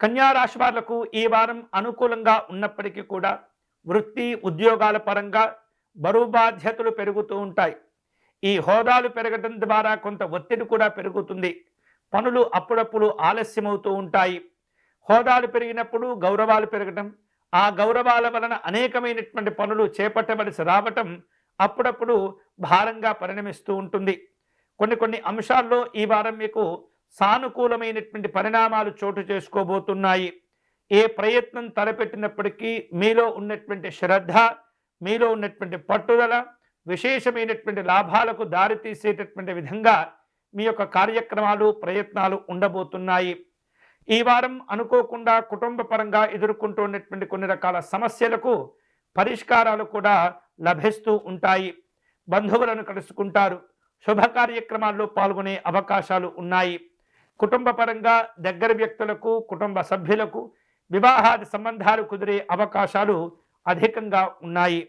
కన్యా రాశి వాళ్లకు ఈ వారం అనుకూలంగా ఉన్నప్పటికీ కూడా వృత్తి ఉద్యోగాల పరంగా బరువు బాధ్యతలు పెరుగుతూ ఉంటాయి. ఈ హోదాలు పెరగడం ద్వారా కొంత ఒత్తిడి కూడా పెరుగుతుంది. పనులు అప్పుడప్పుడు ఆలస్యమవుతూ ఉంటాయి. హోదాలు పెరిగినప్పుడు గౌరవాలు పెరగడం, ఆ గౌరవాల వలన అనేకమైనటువంటి పనులు చేపట్టవలసి రావటం అప్పుడప్పుడు భారంగా పరిణమిస్తూ ఉంటుంది. కొన్ని అంశాల్లో ఈ వారం మీకు సానుకూలమైనటువంటి పరిణామాలు చోటు చేసుకోబోతున్నాయి. ఏ ప్రయత్నం తలపెట్టినప్పటికీ మీలో ఉన్నటువంటి శ్రద్ధ, మీలో ఉన్నటువంటి పట్టుదల విశేషమైనటువంటి లాభాలకు దారితీసేటటువంటి విధంగా మీ యొక్క కార్యక్రమాలు ప్రయత్నాలు ఉండబోతున్నాయి. ఈ వారం అనుకోకుండా కుటుంబ పరంగా ఎదుర్కొంటున్నటువంటి కొన్ని రకాల సమస్యలకు పరిష్కారాలు కూడా లభిస్తూ ఉంటాయి. బంధువులను కలుసుకుంటారు. శుభ కార్యక్రమాల్లో పాల్గొనే అవకాశాలు ఉన్నాయి. కుటుంబ పరంగా దగ్గర వ్యక్తులకు, కుటుంబ సభ్యులకు వివాహాది సంబంధాలు కుదిరే అవకాశాలు అధికంగా ఉన్నాయి.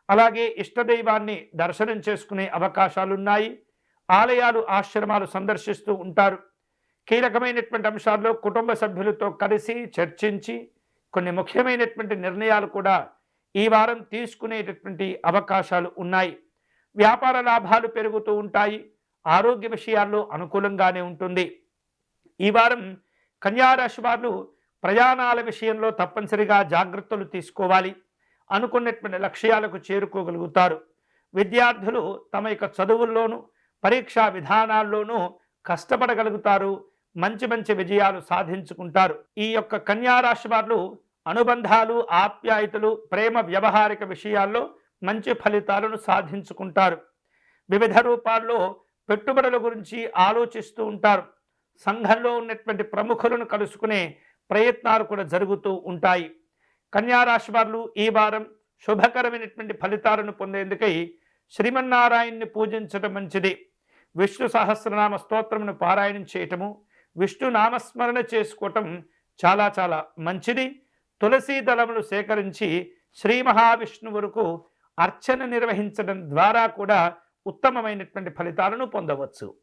అలాగే ఇష్టదైవాన్ని దర్శనం చేసుకునే అవకాశాలున్నాయి. ఆలయాలు, ఆశ్రమాలు సందర్శిస్తూ ఉంటారు. కీలకమైనటువంటి అంశాల్లో కుటుంబ సభ్యులతో కలిసి చర్చించి కొన్ని ముఖ్యమైనటువంటి నిర్ణయాలు కూడా ఈ వారం తీసుకునేటటువంటి అవకాశాలు ఉన్నాయి. వ్యాపార లాభాలు పెరుగుతూ ఉంటాయి. ఆరోగ్య విషయాల్లో అనుకూలంగానే ఉంటుంది. ఈ వారం కన్యారాశి వారు ప్రయాణాల విషయంలో తప్పనిసరిగా జాగ్రత్తలు తీసుకోవాలి. అనుకున్నటువంటి లక్ష్యాలకు చేరుకోగలుగుతారు. విద్యార్థులు తమ యొక్క చదువుల్లోనూ పరీక్షా విధానాల్లోనూ కష్టపడగలుగుతారు. మంచి విజయాలు సాధించుకుంటారు. ఈ యొక్క కన్యారాశి వారు అనుబంధాలు, ఆప్యాయతలు, ప్రేమ వ్యవహారిక విషయాల్లో మంచి ఫలితాలను సాధించుకుంటారు. వివిధ రూపాల్లో పెట్టుబడుల గురించి ఆలోచిస్తూ ఉంటారు. సంఘంలో ఉన్నటువంటి ప్రముఖులను కలుసుకునే ప్రయత్నాలు కూడా జరుగుతూ ఉంటాయి. కన్యారాశి వారు ఈ వారం శుభకరమైనటువంటి ఫలితాలను పొందేందుకై శ్రీమన్నారాయణ్ణి పూజించడం మంచిది. విష్ణు సహస్రనామ స్తోత్రమును పారాయణం చేయటము, విష్ణు నామస్మరణ చేసుకోవటం చాలా మంచిది. తులసీ దళములు సేకరించి శ్రీ మహావిష్ణువుకు అర్చన నిర్వహించడం ద్వారా కూడా ఉత్తమమైనటువంటి ఫలితాలను పొందవచ్చు.